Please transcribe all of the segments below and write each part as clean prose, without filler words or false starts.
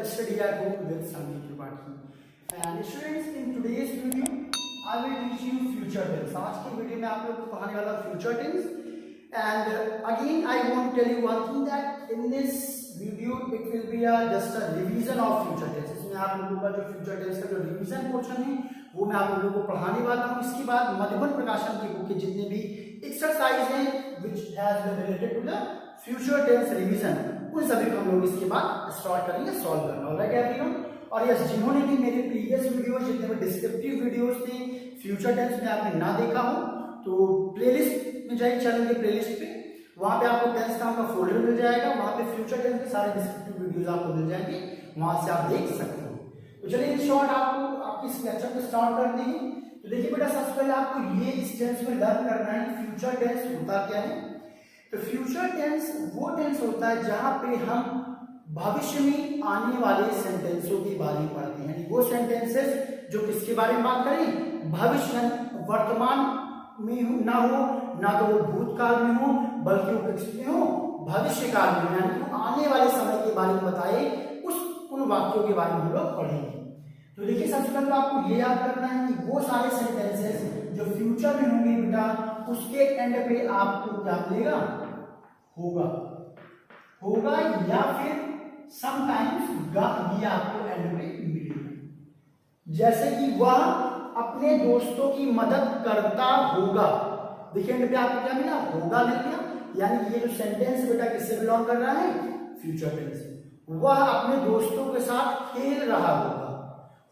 study at home with Sandeep Tripathi. And students, in today's video, I will teach you future tense. आज की video में आप लोग को पढ़ाने वाला future tense. And again, I want to tell you one thing that in this video it will be just a revision of future tense. इसमें आप लोगों का जो future tense का जो revision portion है वो मैं आप लोगों को पढ़ाने वाला हूँ. इसके बाद मधुबन प्रकाशन की बुक के जितने भी एक्सरसाइज हैं which has been related to the future tense revision, उन सभी को हम लोग इसके बाद स्टार्ट करेंगे सॉल्व करना. Alright everyone. और यस, जिन्होंने भी मेरे प्रीवियस वीडियोस जितने भी डिस्क्रिप्टिव वीडियोस थे फ्यूचर टेंस में आपने ना देखा हो तो प्लेलिस्ट में जाइए, चैनल के प्लेलिस्ट पे, वहां पे आपको टेंस नाम का फोल्डर मिल जाएगा. वहां पे फ्यूचर टेंस के सारे डिस्क्रिप्टिव वीडियोस आपको मिल जाएंगे, वहां से आप देख सकते हो. तो चलिए इन शॉर्ट आपको आपकी इस लेक्चर को स्टार्ट करते हैं. तो देखिए बेटा, सबसे पहले आपको ये इस टेंस में लर्न करना है कि फ्यूचर टेंस होता क्या है. तो फ्यूचर टेंस वो टेंस होता है जहां पे हम भविष्य में आने वाले सेंटेंसों के बारे में पढ़ते हैं. वो सेंटेंसेस जो किसके बारे में बात करें, भविष्य वर्तमान में ना हो, ना तो वो भूतकाल में हो, बल्कि वो किसमें हो, भविष्य काल में, यानी कि आने वाले समय के बारे में बताए उन वाक्यों के बारे में हम लोग पढ़ेंगे. तो देखिए, सबसे पहले आपको ये याद करना है कि वो सारे सेंटेंसेस जो फ्यूचर में होंगे बेटा, उसके एंड पे आपको क्या मिलेगा, होगा या फिर समटाइम्स ये आपको एंड में मिलेगा. जैसे कि वह अपने दोस्तों की मदद करता होगा. देखिए एंड पे आपको क्या मिला, होगा मिल गया. यानी कि ये जो सेंटेंस बेटा किससे बिलोंग कर रहा है, फ्यूचर टेंस से. वह अपने दोस्तों के साथ खेल रहा होगा.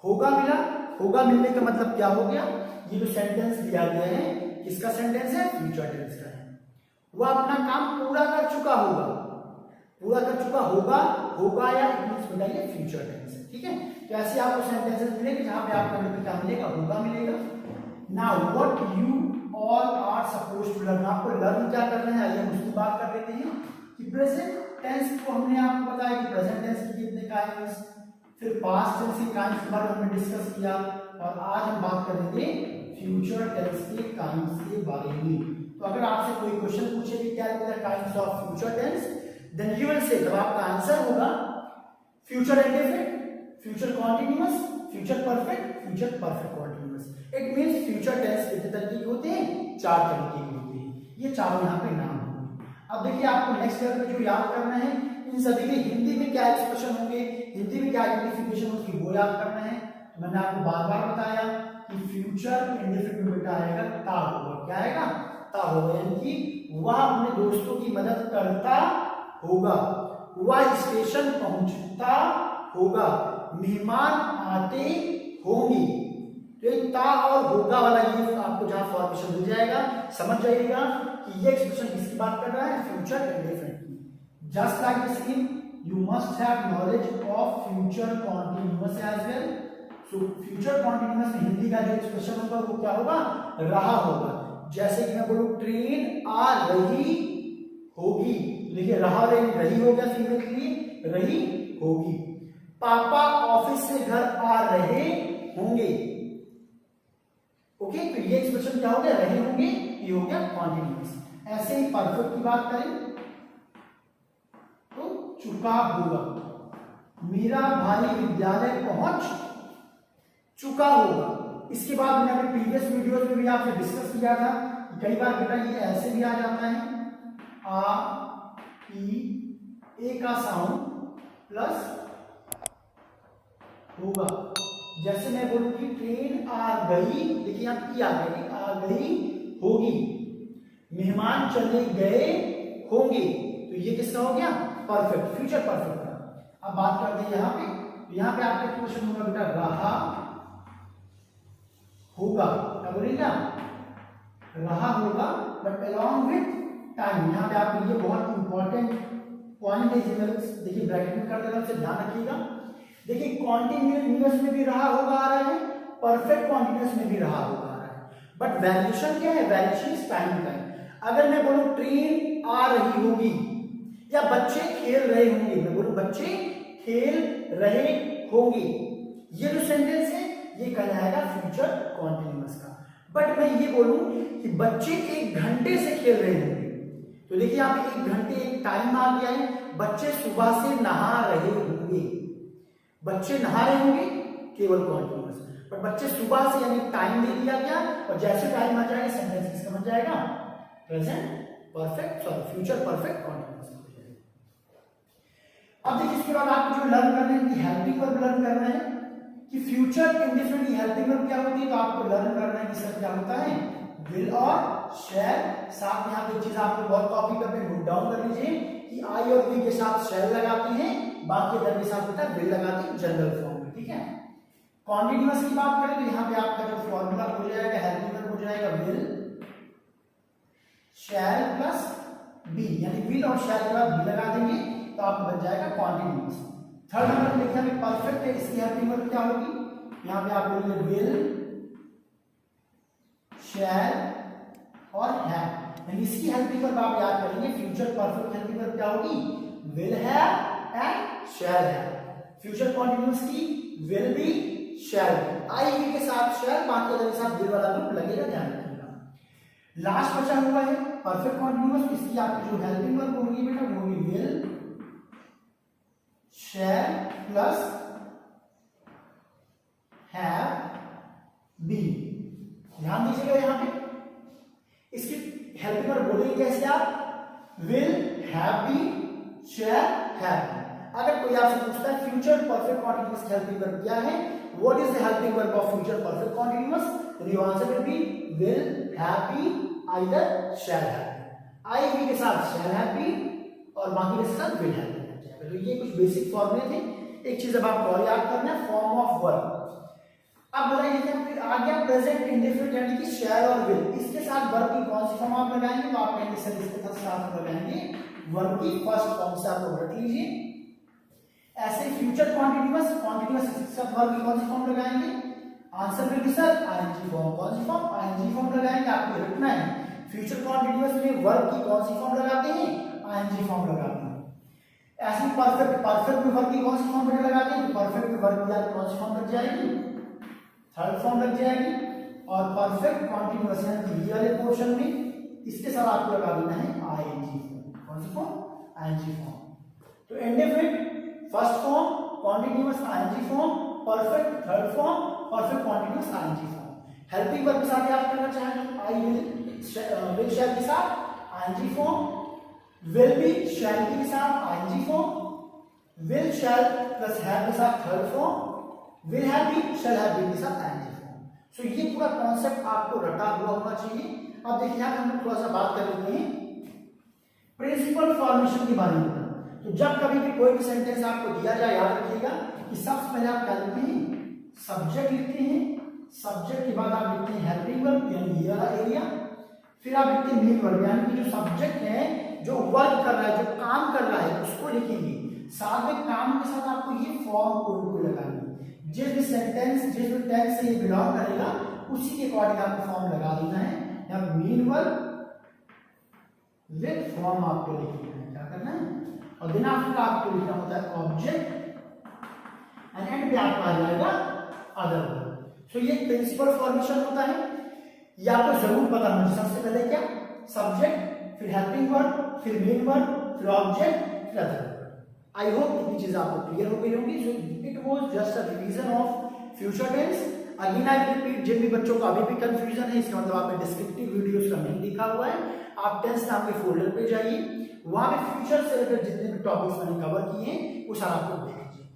होगा मिला. होगा मिलने का मतलब क्या हो गया, ये जो सेंटेंस दिया गया है किसका सेंटेंस है, फ्यूचर टेंस का है. वह अपना काम पूरा कर चुका होगा. पूरा कर चुका होगा या बताइए फ्यूचर टेंस है. ठीक है. तो ऐसे आपको सेंटेंसेस मिलेंगे जहां पे आपको क्या मिलेगा, होगा मिलेगा. Now what you all are supposed to learn. आपको लर्न क्या करना है, आइए हम उसकी बात कर लेते हैं. कि प्रेजेंट टेंस को हमने आपको बताया कि प्रेजेंट टेंस के कितने काइंड्स, फिर पास्ट टेंस के काइंड्स के बारे में हमने डिस्कस किया, और आज हम बात करेंगे फ्यूचर टेंस के काइंड्स के बारे में. तो अगर आपसे कोई क्वेश्चन पूछे कि क्या है kinds of future tense, then you will say, तब आपका आंसर होगा future indefinite, future continuous, future perfect, future perfect continuous. It means future tense कितने तरीके के होते हैं, 4 तरीके के होते हैं. ये चारों यहाँ पे नाम होंगे. अब देखिए, आपको नेक्स्ट लेवल पे जो याद करना है, इन सभी के हिंदी में क्या एक्सप्रेशन होंगे, हिंदी में क्या आइडेंटिफिकेशन होगी, वो याद करना है. तो मैंने आपको बार बार बताया कि फ्यूचर इंडेफिनिट बेटा आएगा ता होगा. क्या आएगा, ता होगा. यानी कि वह अपने दोस्तों की मदद करता होगा, वह स्टेशन पहुंचता होगा, मेहमान आते होंगे. तो एक ता और होगा वाला ये आपको जहां फॉर्मेशन मिल जाएगा, समझ जाइएगा कि ये एक्सप्रेशन किसकी बात कर रहा है, फ्यूचर इंडेफिनिट की. Just like the same you must have knowledge of future continuous as well. So future continuous में हिंदी का जो एक्सप्रेशन होगा वो क्या होगा, रहा होगा. जैसे कि मैं बोलूं ट्रेन आ रही होगी, देखिए रहा रही हो गया, फीमेल के लिए रही होगी. पापा ऑफिस से घर आ रहे होंगे. ओके, तो ये एक्सप्रेशन क्या हो गया, रहे होंगे, ये हो गया कॉन्टिन्यूअस. ऐसे ही परफेक्ट की बात करें तो चुका होगा. मेरा भाई विद्यालय पहुंच चुका होगा. इसके बाद मैंने अपने प्रीवियस वीडियोस में भी आपसे डिस्कस किया था कि कई बार बेटा ये ऐसे भी आ जाता है, आ ए का साउंड प्लस होगा. जैसे मैं बोलूं कि ट्रेन आ गई, देखिए यहां आ गई होगी, मेहमान चले गए होंगे. तो ये किसका हो गया, परफेक्ट, फ्यूचर परफेक्ट का. अब बात करते हैं यहां पे. तो यहां पे आपका क्वेश्चन होगा बेटा रहा होगा. क्या बोलेगा, रहा होगा बट अलॉन्ग विथ टाइम. यहाँ पे आपके लिए बहुत इंपॉर्टेंट पॉइंट है, देखिए ब्रैकेट में कर देना, उससे ध्यान रखिएगा. देखिए कॉन्टिन्यूअस में भी रहा होगा आ रहा है, परफेक्ट कॉन्टिन्यूअस में भी रहा होगा आ रहा है, बट वैल्यूएशन क्या है, वैल्यूएशन इस टाइम का है. अगर मैं बोलूं ट्रेन आ रही होगी या बच्चे खेल रहे होंगे, मैं बोलूं बच्चे खेल रहे होंगे, ये जो सेंटेंस है ये कहलाएगा फ्यूचर कॉन्टिन्यूअस का. बट मैं ये बोलूं कि बच्चे 1 घंटे से खेल रहे होंगे, तो देखिए यहाँ पे 1 घंटे एक टाइम आ गया है, बच्चे सुबह से नहा रहे होंगे. बच्चे नहा रहे होंगे, केवल कॉन्टिन्यूअस। पर बच्चे सुबह से यानी टाइम दे दिया गया और जैसे टाइम आ जाएगा सेंटेंस किसका बन जाएगा, present perfect, sorry future perfect continuous हो जाएगा। अब देखिए इसके बाद आपको जो लर्न करना है कि हेल्पिंग वर्ब लर्न करना है कि फ्यूचर इंडेफिनिट की हेल्पिंग वर्ब क्या होती है, तो आपको लर्न करना है कि सर क्या होता है, विल और शैल। साथ में यहाँ पे चीज आपको बहुत कॉपी करके नोट डाउन कर लीजिए कि आई और वी के साथ शैल लगाते हैं, बाकी अदर के साथ होता है विल लगाते हैं जनरल फॉर्म में, ठीक है। कॉन्टिन्यूअस की बात करें तो यहाँ पे आपका जो फॉर्मूला हो जाएगा हेल्पिंग वर्ब हो जाएगा विल शैल प्लस बी, यानी विल और शैल के बाद बी लगा देंगे तो आपको बन जाएगा कॉन्टिन्यूअस। थर्ड नंबर देखिए हमें परफेक्ट है, इसकी हेल्पिंग वर्ब क्या होगी, यहाँ पे आप बोलेंगे विल शैल और हैव, यानी इसकी हेल्पिंग वर्ब आप याद करेंगे फ्यूचर परफेक्ट हेल्पिंग वर्ब क्या होगी, will have and shall have. Future continuous की will be shall be, I we के साथ शैल, बाकी के साथ विल वाला ग्रुप लगेगा, ध्यान रखिएगा। लास्ट बचा हुआ है परफेक्ट कॉन्टिन्यूअस, इसकी आपकी जो हेल्पिंग वर्ब होगी बेटा वो होगी will shall plus have be. ध्यान दीजिएगा यहाँ पे इसकी हेल्पिंग वर्ब बोलेंगे कैसे आप, will have be shall have be. अगर कोई आपसे पूछता है future perfect continuous helping verb क्या है, what is the helping verb of future perfect continuous, तो your answer will be will have be either shall have be. I we के साथ शैल हैव बी और बाकी के साथ विल हैव बी। तो ये कुछ बेसिक फॉर्मूले थे। एक चीज अब आपको और याद करना है, फॉर्म ऑफ वर्ब। अब बताइए कि आ गया प्रेजेंट इंडेफिनिट यानी कि शैल और विल, इसके साथ वर्ब की कौन सी फॉर्म आप लगाएंगे, तो आप कहेंगे सर इसके साथ लगाएंगे वर्ब की फर्स्ट फॉर्म से, आप रख लीजिए। ऐसे फ्यूचर कॉन्टिन्यूअस, कॉन्टिन्यूअस इसके साथ वर्ब की कौन सी फॉर्म लगाएंगे, answer will be sir ING form. कौन सी फॉर्म, आईएनजी फॉर्म लगाएंगे, आपको रखना है फ्यूचर कॉन्टिन्यूअस में वर्ब की कौन सी फॉर्म लगाते हैं, आईएनजी फॉर्म लगाते हैं। ऐसे परफेक्ट, परफेक्ट में वर्ब की कौन सी फॉर्म लगाते हैं, तो परफेक्ट में वर्ब की कौन सी फॉर्म लग जाएगी, थर्ड फॉर्म लग जाएगी। और परफेक्ट कॉन्टिन्यूअस यानी ये वाले पोर्शन में इसके साथ आपको लगा देना है आईएनजी फॉर्म। कौन सी फॉर्म, आईएनजी फॉर्म। तो indefinite first form, continuous ING form, perfect third form, perfect continuous ING form. Helping verb के साथ याद करना चाहेंगे आई विल शैल के साथ ING form, will be shall be के साथ ING form, will shall plus have के साथ third form, will have be shall have be के साथ आईएनजी फॉर्म। सो ये पूरा कॉन्सेप्ट आपको रटा हुआ होना चाहिए। अब देखिए यहां हम थोड़ा सा बात कर लेते हैं प्रिंसिपल फॉर्मेशन के बारे में। तो जब कभी भी कोई भी सेंटेंस आपको दिया जाए, याद रखिएगा कि सबसे पहले आप क्या लिखते हैं, सब्जेक्ट लिखते हैं, सब्जेक्ट के बाद आप लिखते हैं हेल्पिंग वर्ब यानी ये वाला एरिया, फिर आप लिखते हैं मेन वर्ब यानी कि जो सब्जेक्ट है, जो वर्क कर रहा है, जो काम कर रहा है उसको लिखेंगे। साथ में काम के साथ आपको ये फॉर्म को लगाएंगे, जिस भी सेंटेंस जिस भी टेंस से ये बिलोंग करेगा उसी के अकॉर्डिंग आपको फॉर्म लगा देना है। यहाँ मेन वर्ब विद फॉर्म आपको लिखना है, क्या करना है, और देन आफ्टर आपको लिखना होता है ऑब्जेक्ट एंड एंड पे आपका आ जाएगा अदर वर्ब। सो ये प्रिंसिपल फॉर्मेशन होता है, ये आपको जरूर पता होना चाहिए। सबसे पहले क्या, सब्जेक्ट, फिर हेल्पिंग वर्ब, फिर मेन वर्ब, फिर ऑब्जेक्ट, फिर अदर वर्ब। आई होप इतनी चीजें आपको क्लियर हो गई होंगी। So it was just a revision of future tense. Again I repeat, जिन भी बच्चों को अभी भी कंफ्यूजन है, इसका मतलब आपने डिस्क्रिप्टिव वीडियोस का लिंक दिखा हुआ है, आप टेंस नाम के फोल्डर पे जाइए, वहां पे फ्यूचर से रिलेटेड जितने भी टॉपिक्स मैंने कवर किए हैं वो सारा आप लोग देख लीजिए।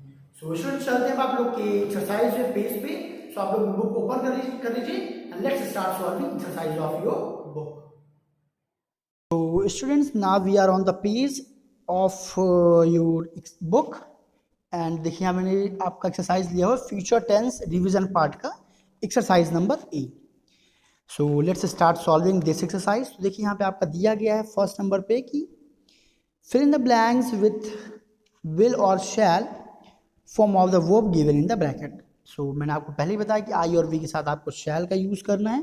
सो स्टूडेंट्स चलते हैं आप लोग के एक्सरसाइज पेज पे। सो आप लोग बुक ओपन कर लीजिए and let's start solving exercise of your book. So students, now we are on the page of your book and देखिए यहाँ मैंने आपका एक्सरसाइज लिया हुआ फ्यूचर टेंस रिवीजन पार्ट का exercise number A. So let's start solving this exercise. तो देखिए यहाँ पे आपका दिया गया है फर्स्ट नंबर पे कि fill in the blanks with will और shall form of the verb given in the bracket. So मैंने आपको पहले ही बताया कि आई और वी के साथ आपको शैल का यूज़ करना है,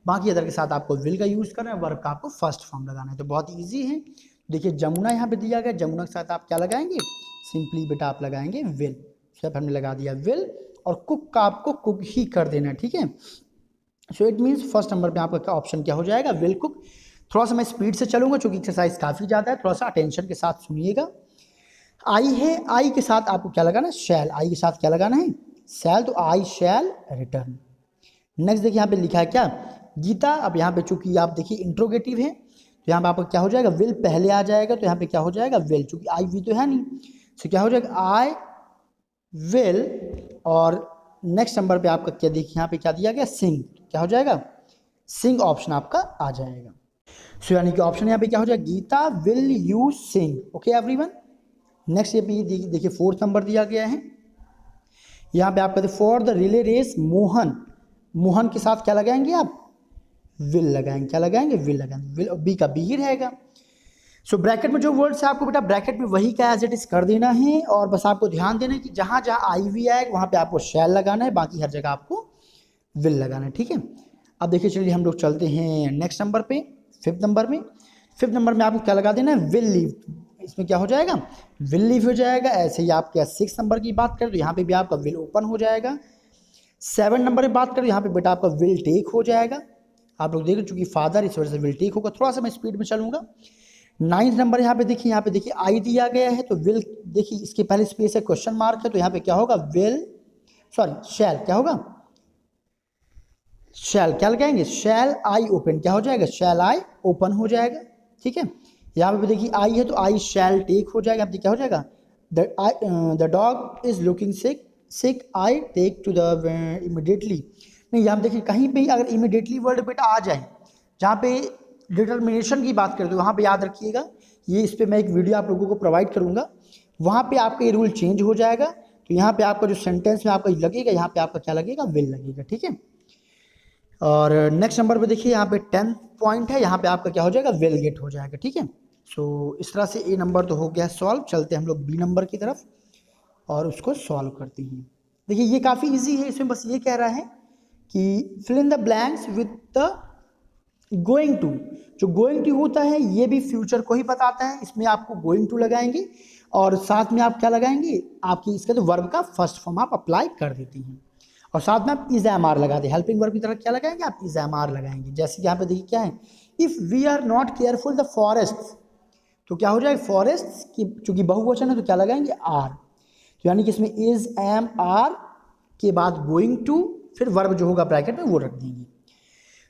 बाकी अदर के साथ आपको विल का यूज़ करना है, वर्ब का आपको फर्स्ट फॉर्म लगाना है। तो बहुत इजी है। देखिए जमुना यहाँ पे दिया गया, जमुना के साथ आप क्या लगाएंगे, सिंपली बेटा आप लगाएंगे विल। सब हमने लगा दिया विल, और कुक का आपको कुक ही कर देना है, ठीक है। So it means first number पे आपका ऑप्शन क्या हो जाएगा, विल कुक। थोड़ा सा मैं स्पीड से चलूंगा क्योंकि एक्सरसाइज काफ़ी ज़्यादा है, थोड़ा सा अटेंशन के साथ सुनिएगा। आई है, आई के साथ आपको क्या लगाना है, शैल, आई के साथ क्या लगाना है, शैल, तो आई शैल रिटर्न। नेक्स्ट देखिए यहाँ पे लिखा है क्या, गीता। अब यहाँ पे चूंकि आप देखिए इंट्रोगेटिव है तो यहाँ पे आपका क्या हो जाएगा, विल पहले आ जाएगा, तो यहाँ पे क्या हो जाएगा, विल, चूंकि आई वी तो है नहीं, तो क्या हो जाएगा, आई विल। और नेक्स्ट नंबर पे आपका क्या देखिए यहाँ पे क्या दिया गया, सिंग, क्या हो जाएगा, सिंग ऑप्शन आपका आ जाएगा। सो यानी कि ऑप्शन यहाँ पे क्या हो जाएगा, Gita will you sing. Okay everyone. Next ये पे देखिए फोर्थ नंबर दिया गया है, यहाँ पे आप कहते for the relay race Mohan, Mohan के साथ क्या लगाएंगे आप, विल लगाएंगे, क्या लगाएंगे, विल लगाएंगे, विल, बी का बी ही रहेगा। सो ब्रैकेट में जो वर्ड्स है आपको बेटा ब्रैकेट में वही क्या एज इट इज कर देना है, और बस आपको ध्यान देना है कि जहां जहां आई वी आएगा वहां पे आपको शैल लगाना है, बाकी हर जगह आपको विल लगाना है, ठीक है। अब देखिए चलिए हम लोग चलते हैं नेक्स्ट नंबर पे, फिफ्थ नंबर में। फिफ्थ नंबर में आपको क्या लगा देना है, विल लीव, इसमें क्या हो जाएगा, विल लीव हो जाएगा। ऐसे ही आप क्या सिक्स नंबर की बात करें तो यहाँ पे भी आपका विल ओपन हो जाएगा। सेवन नंबर में बात करें यहाँ पे बेटा आपका विल टेक हो जाएगा। आप लोग देखो चूंकि फादर इस वजह से विल टेक होगा, थोड़ा सा मैं स्पीड में चलूंगा। नाइन्थ नंबर यहाँ पे देखिए आई दिया गया है, तो विल देखिए इसके पहले स्पेस है, क्वेश्चन मार्क है, तो यहाँ पे क्या होगा, विल सॉरी शैल, क्या होगा, शैल, क्या लगाएंगे, शैल आई ओपन, क्या हो जाएगा, शैल आई ओपन हो जाएगा, ठीक है। यहाँ पे देखिए आई है तो आई शैल टेक हो जाएगा, अब क्या हो जाएगा, the dog is looking sick, sick I take to the immediately. नहीं यहाँ देखिए कहीं पे अगर इमिडिएटली वर्ड बेटा आ जाए, जहाँ पे डिटर्मिनेशन की बात करें तो वहाँ पे याद रखिएगा, ये इस पर मैं एक वीडियो आप लोगों को प्रोवाइड करूँगा, वहाँ पे आपका ये रूल चेंज हो जाएगा। तो यहाँ पे आपका जो सेंटेंस में आपका लगेगा, यहाँ पे आपका क्या लगेगा, विल लगेगा, ठीक है। और नेक्स्ट नंबर पे देखिए यहाँ पे 10 पॉइंट है, यहाँ पे आपका क्या हो जाएगा, विल गेट हो जाएगा, ठीक है। सो इस तरह से ए नंबर तो हो गया सॉल्व। चलते हैं हम लोग बी नंबर की तरफ और उसको सॉल्व करते हैं। देखिए ये काफ़ी इजी है, इसमें बस ये कह रहा है कि fill in the blanks with the going to. जो गोइंग टू होता है ये भी फ्यूचर को ही बताता है, इसमें आपको गोइंग टू लगाएंगे और साथ में आप क्या लगाएंगे, आपकी इसका तो वर्ब का फर्स्ट फॉर्म आप अप्लाई कर देते हैं, और साथ में आप इज एम आर लगा दे, हेल्पिंग वर्ब की तरह क्या लगाएंगे, आप इज एम आर लगाएंगे। जैसे कि यहाँ पे देखिए क्या है, if we are not careful the forest, तो क्या हो जाएगा, फॉरेस्ट की चूंकि बहुवचन है तो क्या लगाएंगे, आर, तो यानी कि इसमें इज एम आर के बाद गोइंग टू, फिर वर्ब जो होगा ब्रैकेट में वो रख देंगे।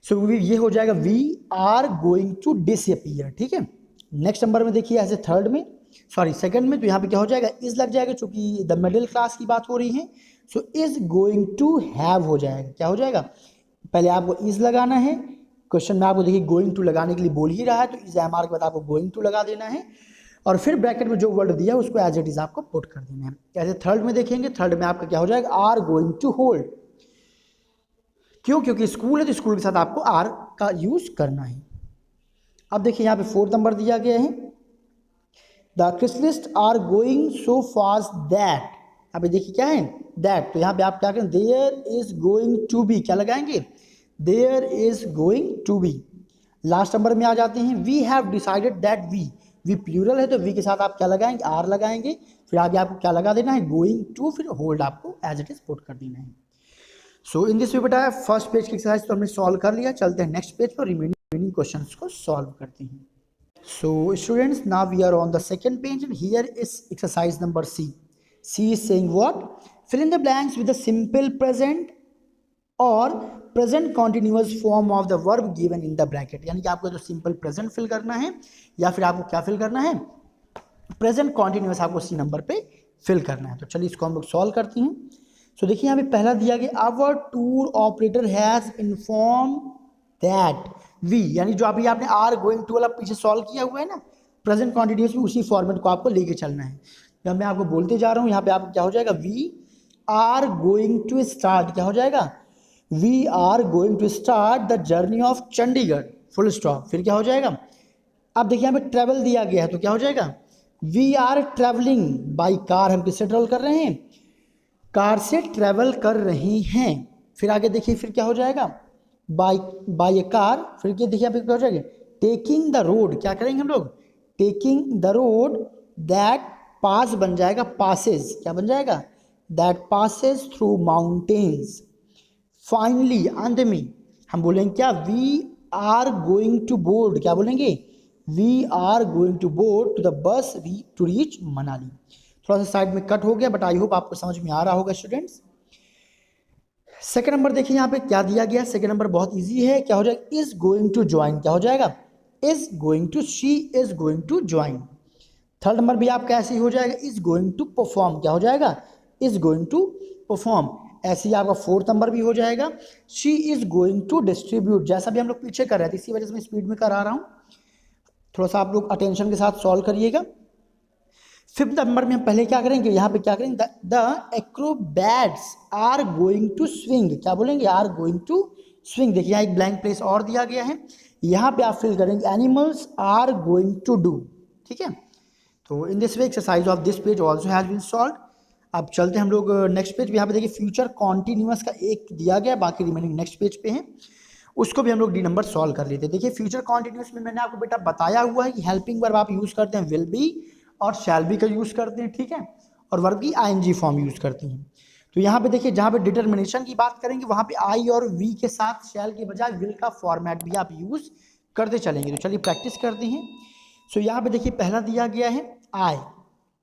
सो ये हो जाएगा we are going to disappear, ठीक है। नेक्स्ट नंबर में देखिए ऐसे थर्ड में सॉरी सेकंड में, तो यहाँ पे क्या हो जाएगा, इज लग जाएगा, चूंकि द मिडिल क्लास की बात हो रही है, so is going to have हो जाएगा, क्या हो जाएगा, पहले आपको इज लगाना है, क्वेश्चन में आपको देखिए गोइंग टू लगाने के लिए बोल ही रहा है, तो इज एम आर के बाद आपको गोइंग टू लगा देना है, और फिर ब्रैकेट में जो वर्ड दिया है उसको एज इट इज आपको पुट कर देना है। ऐसे थर्ड में देखेंगे, थर्ड में आपका क्या हो जाएगा, आर गोइंग टू होल्ड, क्यों, क्योंकि स्कूल है तो स्कूल के साथ आपको आर का यूज करना है। अब देखिए यहाँ पे फोर्थ नंबर दिया गया है, द क्रिस्टलिस्ट are going so fast that, अभी देखिए क्या है, दैट, तो यहाँ पे आप क्या करें, there is going to be, क्या लगाएंगे, there is going to be. Last number में आ जाते हैं, we have decided that we plural है तो वी के साथ आप क्या लगाएंगे, आर लगाएंगे, फिर आगे आपको क्या लगा देना है, गोइंग टू, फिर होल्ड आपको एज इट इज पुट कर देना है। सो इन दिस वे बेटा फर्स्ट पेज की एक्सरसाइज तो हमने सॉल्व कर लिया, चलते हैं नेक्स्ट पेज पर रिमेनिंग क्वेश्चंस को सॉल्व करते हैं। So students now we are on the second page and here is exercise number C. C is saying what, fill in the blanks with the simple present और present continuous form of the verb given in the bracket, यानी कि आपको जो simple present fill करना है या फिर आपको क्या फिल करना है, प्रेजेंट कॉन्टिन्यूअस आपको सी नंबर पे फिल करना है। तो चलिए इसको हम लोग सॉल्व करते हैं। सो देखिए यहाँ पे पहला दिया गया, our tour operator has inform that we, यानी जो अभी आपने आर गोइंग टू वाला पीछे सॉल्व किया हुआ है ना, प्रेजेंट कॉन्टिन्यूअस में उसी फॉर्मेट को आपको लेके चलना है। जब मैं आपको बोलते जा रहा हूँ यहाँ पे आपको क्या हो जाएगा, we are going to start, क्या हो जाएगा, we are going to start the journey of Chandigarh, full stop, फिर क्या हो जाएगा, अब देखिए यहाँ पे ट्रेवल दिया गया है तो क्या हो जाएगा, we are travelling by car, हम किससे ट्रेवल कर रहे हैं, कार से ट्रेवल कर रहे हैं। फिर आगे देखिए फिर क्या हो जाएगा, बाई ए कार, फिर क्या देखिए यहाँ पे क्या हो जाएगा, टेकिंग द रोड, क्या करेंगे हम लोग, taking the road that pass बन जाएगा पासेज, क्या बन जाएगा, that passage through mountains. Finally अंत में हम बोलेंगे क्या, we are going to board, क्या बोलेंगे, we are going to board to the bus we to reach Manali. थोड़ा सा साइड में कट हो गया, बट आई होप आपको समझ में आ रहा होगा स्टूडेंट्स। सेकंड नंबर देखिए यहाँ पे क्या दिया गया। सेकंड नंबर बहुत इजी है, क्या हो जाएगा, इज गोइंग टू ज्वाइन, क्या हो जाएगा, is going to, she is going to join. Third number भी आपका ऐसे ही हो जाएगा, इज गोइंग टू परफॉर्म, क्या हो जाएगा, इज गोइंग टू परफॉर्म। ऐसे ही आपका फोर्थ नंबर भी हो जाएगा, she is going to distribute. जैसा भी हम लोग पीछे कर रहे थे इसी वजह से मैं स्पीड में करा रहा हूँ, थोड़ा सा आप लोग अटेंशन के साथ सॉल्व करिएगा। फिफ्थ नंबर में हम पहले क्या करेंगे, यहाँ पे क्या करेंगे, the acrobats are going to swing, क्या बोलेंगे, आर गोइंग टू स्विंग। देखिए यहाँ एक ब्लैंक प्लेस और दिया गया है, यहाँ पे आप फिल करेंगे animals are going to do. ठीक है, तो in this way exercise of this page also has been solve. अब चलते हैं हम लोग नेक्स्ट पेज पे। यहाँ पे देखिए फ्यूचर कॉन्टिन्यूअस का एक दिया गया, बाकी रिमेनिंग नेक्स्ट पेज पे है, उसको भी हम लोग डी नंबर सॉल्व कर लेते हैं। देखिए फ्यूचर कॉन्टिन्यूअस में मैंने आपको बेटा बताया हुआ है कि हेल्पिंग वर्ब आप यूज करते हैं विल बी और शैल बी का यूज करते हैं, ठीक है, और वर्ब की आईएनजी फॉर्म यूज करते हैं। तो यहाँ पे देखिए जहाँ पे डिटर्मिनेशन की बात करेंगे वहाँ पे आई और वी के साथ शैल के बजाय विल का फॉर्मेट भी आप यूज करते चलेंगे। तो चलिए प्रैक्टिस करते हैं। सो यहाँ पे देखिए पहला दिया गया है आई,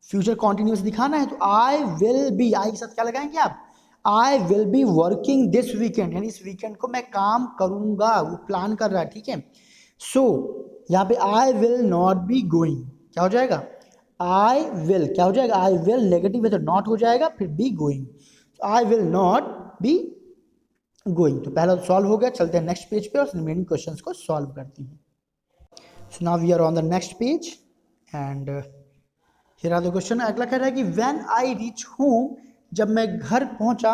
फ्यूचर कॉन्टिन्यूस दिखाना है तो आई विल बी, आई के साथ क्या लगाएंगे आप, I will be working this weekend, यानी इस वीकेंड को मैं काम करूंगा, वो प्लान कर रहा है, ठीक है। सो यहाँ पे I will not be going, क्या हो जाएगा, आई विल, क्या हो जाएगा, आई विल नेगेटिव है तो नॉट हो जाएगा, फिर be going, I will not be going. तो पहला सॉल्व हो गया, चलते हैं नेक्स्ट पेज पे और रिमेनिंग क्वेश्चंस को सॉल्व करते हैं। So now we are on the next page and here are the question. अगला कह रहा है कि व्हेन आई रीच होम, जब मैं घर पहुंचा,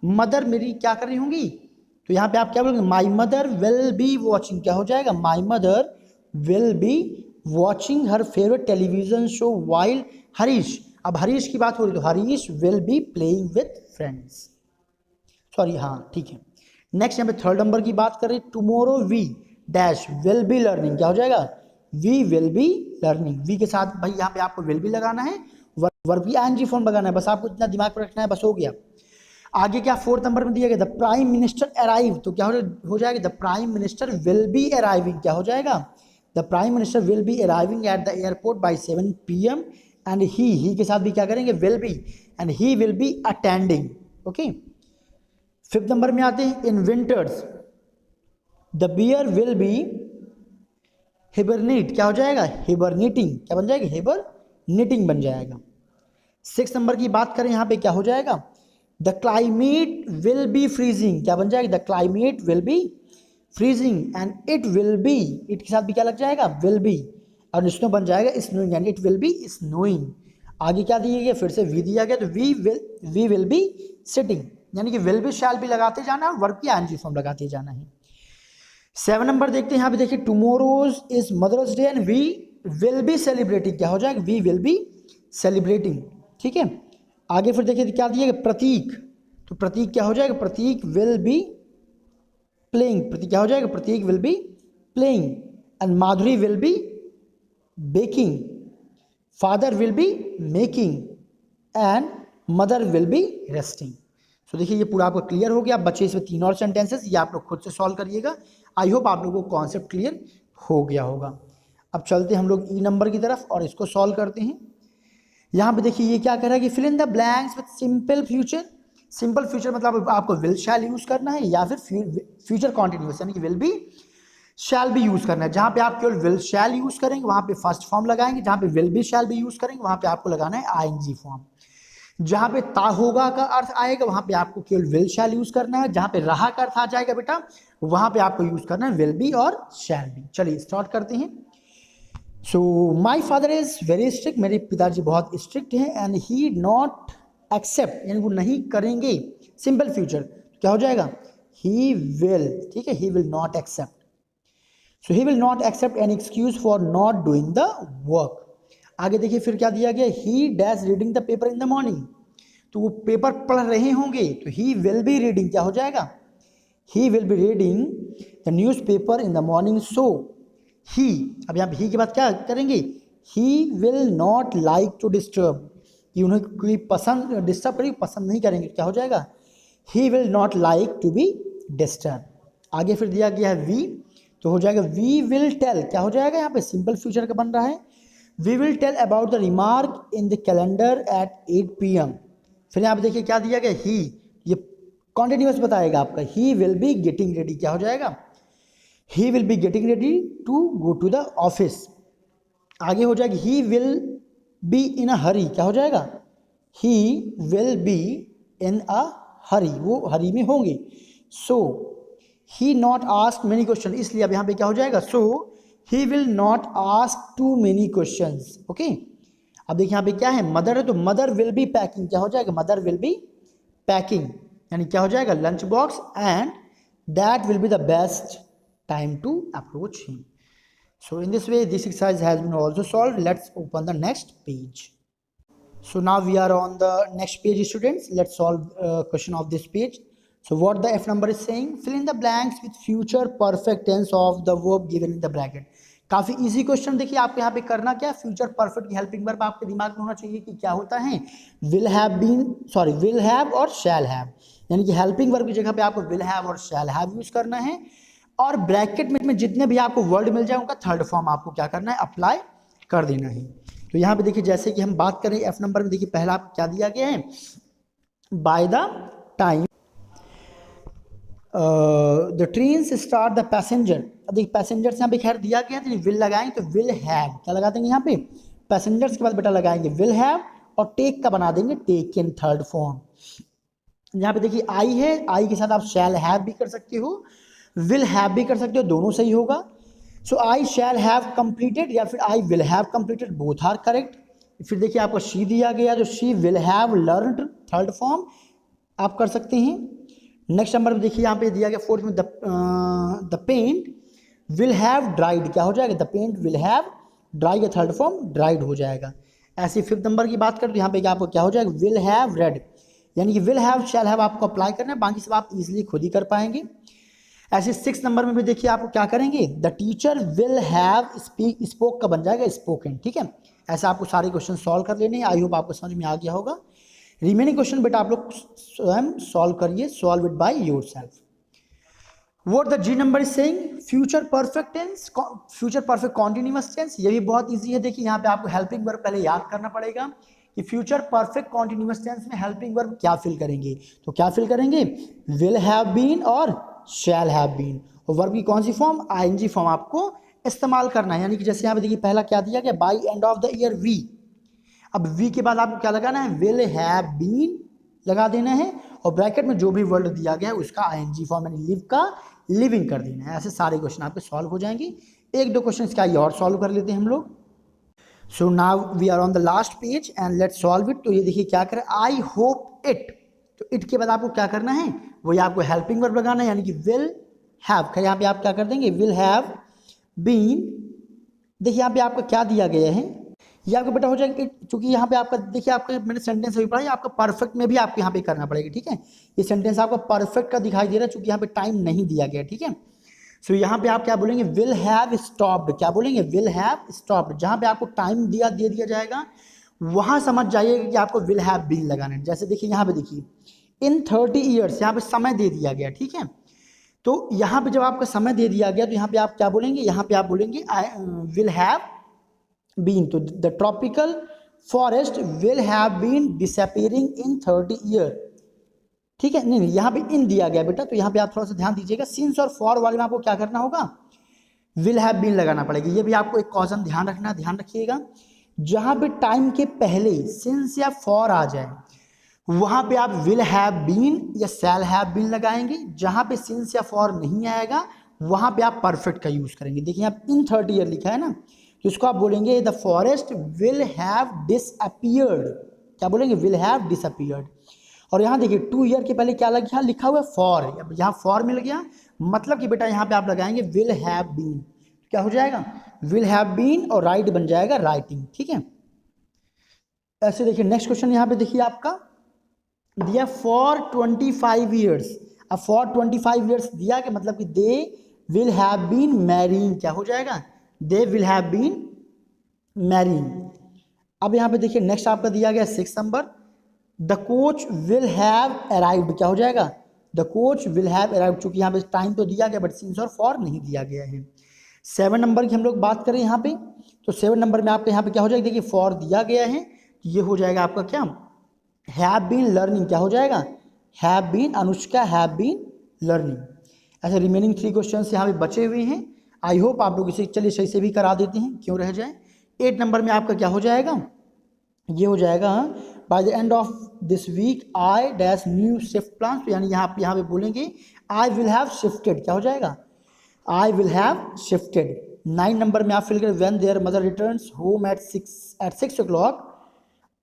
मदर मेरी क्या कर रही होंगी, तो यहाँ पे आप क्या बोलोगे, my mother will be watching, क्या हो जाएगा, my mother will be watching her favourite television show while Harish. अब हरीश की बात हो रही तो Harish will be playing with friends, sorry हाँ ठीक है। नेक्स्ट यहाँ पे थर्ड नंबर की बात करें, tomorrow we dash will be learning, क्या हो जाएगा, we will be learning. We के साथ भाई यहाँ पे आपको विल भी लगाना है, वर्ब की आईएनजी फॉर्म लगाना है, बस आपको इतना दिमाग पर रखना है, बस हो गया। आगे क्या फोर्थ नंबर में दिया गया, द प्राइम मिनिस्टर अराइव, तो क्या हो जाएगा, the prime minister will be arriving, क्या हो जाएगा, the prime minister will be arriving at the airport by 7 PM and he के साथ भी क्या करेंगे, will be, and he will be attending, okay. Fifth number में आते हैं, in winters the bear will be hibernate, क्या हो जाएगा, हिबरनेटिंग, क्या बन जाएगा, हिबरनेटिंग बन जाएगा। सिक्स नंबर की बात करें यहाँ पे क्या हो जाएगा, the climate will be freezing, क्या बन जाएगा, the climate will be freezing and it will be, it के साथ भी क्या लग जाएगा, विल बी, और स्नो बन जाएगा स्नोइंग, यानी इट विल बी स्नोइंग। आगे क्या दिया गया, फिर से वी दिया गया, तो वी विल बी सिटिंग, यानी कि विल बी शैल भी लगाते जाना है और वर्ब की आईएनजी फॉर्म लगाते जाना है। 7 नंबर देखते हैं, यहाँ पे देखिए tomorrow's is mother's day and we will be celebrating, क्या हो जाएगा, वी विल बी सेलिब्रेटिंग, ठीक है। आगे फिर देखिए क्या दिया गया, प्रतीक, तो प्रतीक क्या हो जाएगा, Prateek will be playing, Prateek क्या हो जाएगा, Prateek will be playing and Madhuri will be baking, father will be making and mother will be resting. So देखिए ये पूरा आपको क्लियर हो गया। अब बचे इसमें 3 और सेंटेंसेस, ये आप लोग खुद से सॉल्व करिएगा। आई होप आप लोगों को कॉन्सेप्ट क्लियर हो गया होगा। अब चलते हम लोग ई नंबर की तरफ और इसको सॉल्व करते हैं। यहाँ पे देखिए ये क्या कह रहा है कि fill in the blanks with simple future. Simple future मतलब आपको विल शैल यूज करना है या फिर फ्यूचर कॉन्टिन्यूअस यानी कि विल बी शैल भी यूज करना है। जहाँ पे आप केवल विल शैल यूज करेंगे वहाँ पे फर्स्ट फॉर्म लगाएंगे, जहाँ पे विल बी शैल भी यूज करेंगे वहाँ पे आपको लगाना है आईएनजी फॉर्म। जहाँ पे ता होगा का अर्थ आएगा वहाँ पे आपको केवल विल शैल यूज करना है। जहाँ पे रहा का अर्थ आ जाएगा बेटा वहाँ पे आपको यूज करना है विल बी और शैल बी। चलिए स्टार्ट करते हैं। So my father is very strict, मेरे पिताजी बहुत स्ट्रिक्ट हैं एंड ही नॉट एक्सेप्ट यानी वो नहीं करेंगे। सिंपल फ्यूचर क्या हो जाएगा, ही विल, ठीक है, he will not accept. So he will not accept an excuse for not doing the work. आगे देखिए फिर क्या दिया गया, he dash reading the paper in the morning, तो वो पेपर पढ़ रहे होंगे तो ही विल बी रीडिंग क्या हो जाएगा, he will be reading the newspaper in the morning. So he, अब यहाँ ही के बाद क्या करेंगे, he will not like to disturb, कि उन्हें कोई पसंद डिस्टर्ब करेगी पसंद नहीं करेंगे, क्या हो जाएगा, he will not like to be disturb. आगे फिर दिया गया है वी, तो हो जाएगा वी विल टेल, क्या हो जाएगा यहाँ पे सिंपल फ्यूचर का बन रहा है, we will tell about the remark in the calendar at 8 PM। फिर यहाँ पे देखिए क्या दिया गया, ही, ये कॉन्टिन्यूस बताएगा आपका, he will be getting ready, क्या हो जाएगा, he will be getting ready to go to the office. आगे हो जाएगा ही विल बी इन अ हरी, क्या हो जाएगा, ही विल बी इन अ हरी, वो हरी में होंगे। So he not ask many question, इसलिए अब यहाँ पे क्या हो जाएगा, so he will not ask too many question. Okay, अब देखिए यहाँ पे क्या है, मदर है, तो मदर विल बी पैकिंग, क्या हो जाएगा, मदर विल बी पैकिंग, यानी क्या हो जाएगा, lunch box, and that will be the best time to approach him. So in this way, this exercise has been also solved. Let's open the next page. So now we are on the next page, students. Let's solve question of this page. So what the F number is saying, fill in the blanks with future perfect tense of the verb given in the bracket. काफी easy question, देखिए आपको यहाँ पे करना क्या, future perfect की helping verb आपके दिमाग में होना चाहिए कि क्या होता है, will have been, sorry will have और शैल हैव, यानी कि हेल्पिंग वर्ब की जगह पे आपको विल हैव और शैल हैव यूज करना है, और ब्रैकेट में जितने भी आपको वर्ड मिल जाए उनका थर्ड फॉर्म आपको क्या करना है, अप्लाई कर देना है। तो यहाँ पे देखिए जैसे कि हम बात करें एफ नंबर में, देखिए पहला क्या दिया गया है, by the time the trains start the passenger. अब देखिए पैसेंजर्स यहाँ पे खैर दिया गया है, तो विल लगाएंगे तो विल हैव, क्या लगा देंगे यहाँ पे, पैसेंजर्स के बाद बेटा लगाएंगे विल हैव, और टेक का बना देंगे टेक इन थर्ड फॉर्म। यहाँ पे देखिए आई है, आई के साथ आप शैल हैव भी कर सकते हो, विल हैव भी कर सकते हो, दोनों सही होगा। सो आई शैल हैव कंप्लीटेड या फिर I will have completed, both are correct. फिर देखिए आपको शी दिया गया, जो she will have learned, third form आप कर सकते हैं। नेक्स्ट नंबर में देखिए यहाँ पे दिया गया फोर्थ में, the paint will have dried, क्या हो जाएगा, the paint will have dry का थर्ड फॉर्म ड्राइड हो जाएगा। ऐसे फिफ्थ नंबर की बात करें तो यहाँ पे आपको क्या हो जाएगा, विल हैव रेड, यानी कि विल हैव शैल हैव आपको अप्लाई करना है, बाकी सब आप इजीली खुद ही कर पाएंगे। ऐसे सिक्स नंबर में भी देखिए आपको क्या करेंगे, the teacher will have speak, spoke का बन जाएगा स्पोकन, ठीक है। ऐसा आपको सारे क्वेश्चन सॉल्व कर लेने हैं, आई होप आपको समझ में आ गया होगा। रिमेनिंग क्वेश्चन बेटा आप लोग स्वयं सॉल्व करिए, solve it by yourself. What the G number is saying, future perfect tense, future perfect continuous tense, ये भी बहुत इजी है। देखिए यहाँ पे आपको हेल्पिंग वर्ब पहले याद करना पड़ेगा कि फ्यूचर परफेक्ट कॉन्टिन्यूअस टेंस में हेल्पिंग वर्ब क्या फिल करेंगे, तो क्या फिल करेंगे, विल हैव बीन और शैल हैव बीन, और वर्ब की कौन सी फॉर्म, आईएनजी फॉर्म आपको इस्तेमाल करना है। यानी कि जैसे यहाँ पे देखिए पहला क्या दिया गया, by end of the year we, अब वी के बाद आपको क्या लगाना है, विल हैव बीन लगा देना है, और ब्रैकेट में जो भी वर्ड दिया गया है उसका आईएनजी फॉर्म यानी लिव का लिविंग कर देना है। ऐसे सारे क्वेश्चन आपके सॉल्व हो जाएंगे। एक दो क्वेश्चन क्या ये और सॉल्व कर लेते हैं हम लोग। So now we are on the last page and let's solve it. तो ये देखिए क्या करें, आई होप इट, तो इट के बाद आपको क्या करना है, वही आपको हेल्पिंग वर्ब लगाना है, यानी कि विल हैव, यहाँ पे आप क्या कर देंगे, विल हैव बीन। देखिए यहाँ पे आपका क्या दिया गया है, ये आपका बेटा हो जाएगा इट, चूंकि यहाँ पे आपका देखिए आपका मैंने सेंटेंस अभी पढ़ा, आपका परफेक्ट में भी आपको यहाँ पे करना पड़ेगा, ठीक है। ये सेंटेंस आपका परफेक्ट का दिखाई दे रहा है, चूंकि यहाँ पे टाइम नहीं दिया गया, ठीक है। सो यहाँ पे आप क्या बोलेंगे, विल हैव स्टॉप्ड, क्या बोलेंगे, विल हैव स्टॉप्ड। जहाँ पे आपको टाइम दे दिया जाएगा वहाँ समझ जाइएगा कि आपको विल हैव बीन लगाना है। जैसे देखिए यहाँ पे देखिए इन 30 ईयर्स, यहाँ पे समय दे दिया गया, ठीक है। तो यहाँ पे जब आपका समय दे दिया गया तो यहाँ पे आप क्या बोलेंगे, यहाँ पे आप बोलेंगे विल हैव बीन, तो the tropical forest will have been disappearing in 30 year, ठीक है। नहीं यहाँ पे इन दिया गया बेटा, तो यहाँ पे आप थोड़ा सा ध्यान दीजिएगा, सिंस और फॉर वाले में आपको क्या करना होगा, विल हैव बीन लगाना पड़ेगा। ये भी आपको एक कॉजन ध्यान रखना, ध्यान रखिएगा, जहाँ पे टाइम के पहले सिंस या फॉर आ जाए वहाँ पे आप विल हैव बीन या शैल हैव बीन लगाएंगे। जहाँ पे सिंस या फॉर नहीं आएगा वहाँ पे आप परफेक्ट का यूज करेंगे। देखिए आप इन 30 ईयर लिखा है ना, तो इसको आप बोलेंगे the forest will have disappeared, क्या बोलेंगे, विल हैव डिसअपीयर्ड। और यहाँ देखिए 2 ईयर के पहले क्या लगा, लिखा हुआ है फॉर, यहाँ फॉर मिल गया, मतलब कि बेटा यहाँ पे आप लगाएंगे विल हैव बीन, क्या हो जाएगा, विल हैव बीन, और राइट बन जाएगा राइटिंग, ठीक है। ऐसे देखिए नेक्स्ट क्वेश्चन यहाँ पे देखिए आपका दिया फॉर 25 ईयर्स। अब फॉर 25 ईयर्स दिया कि मतलब कि they will have been marrying, क्या हो जाएगा, they will have been marrying. अब यहाँ पे देखिए नेक्स्ट आपका दिया गया 6 number, the coach will have arrived, क्या हो जाएगा, the coach will have arrived, चूंकि यहाँ पे टाइम तो दिया गया बट सिंस और फॉर नहीं दिया गया है। 7 नंबर की हम लोग बात करें यहाँ पे, तो 7 नंबर में आपका यहाँ पे क्या हो जाएगा, देखिए फॉर दिया गया है, ये हो जाएगा आपका क्या, हैव बीन लर्निंग, क्या हो जाएगा, have been, Anushka have been learning. ऐसे रिमेनिंग 3 क्वेश्चन यहाँ पे बचे हुए हैं। आई होप आप लोग इसे चलिए सही से भी करा देते हैं, क्यों रह जाए। 8 नंबर में आपका क्या हो जाएगा, ये हो जाएगा by the end of this week I dash new shift plan, तो यानी यहाँ पे बोलेंगे आई विल हैव शिफ्टेड, क्या हो जाएगा, आई विल हैव शिफ्टेड। 9 नंबर में आप फिल करें when there mother returns home at 6 o'clock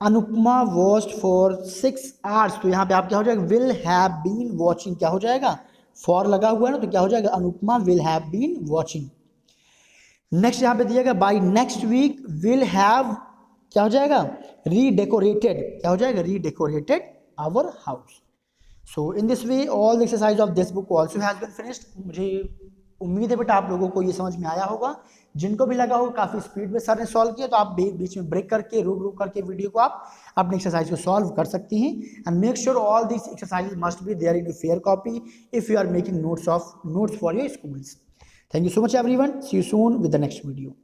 Anupama watched for 6 hours, तो यहाँ पे आप क्या हो जाएगा, विल हैव बीन वॉचिंग, क्या हो जाएगा, फॉर लगा हुआ है ना, तो क्या हो जाएगा, Anupama will have been watching. Next यहाँ पे दिया गया by next week will have, क्या हो जाएगा, रीडेकोरेटेड, क्या हो जाएगा, redecorated our house. So in this way all the exercise of this book also has been finished. मुझे उम्मीद है बेटा आप लोगों को ये समझ में आया होगा। जिनको भी लगा हो काफ़ी स्पीड में सर ने सॉल्व किया, तो आप बीच में ब्रेक करके रुक करके वीडियो को आप अपने एक्सरसाइज को सॉल्व कर सकती हैं। And make sure all this exercise must be there in fair copy if you are making notes for your schools. Thank you so much everyone, see you soon with the next video.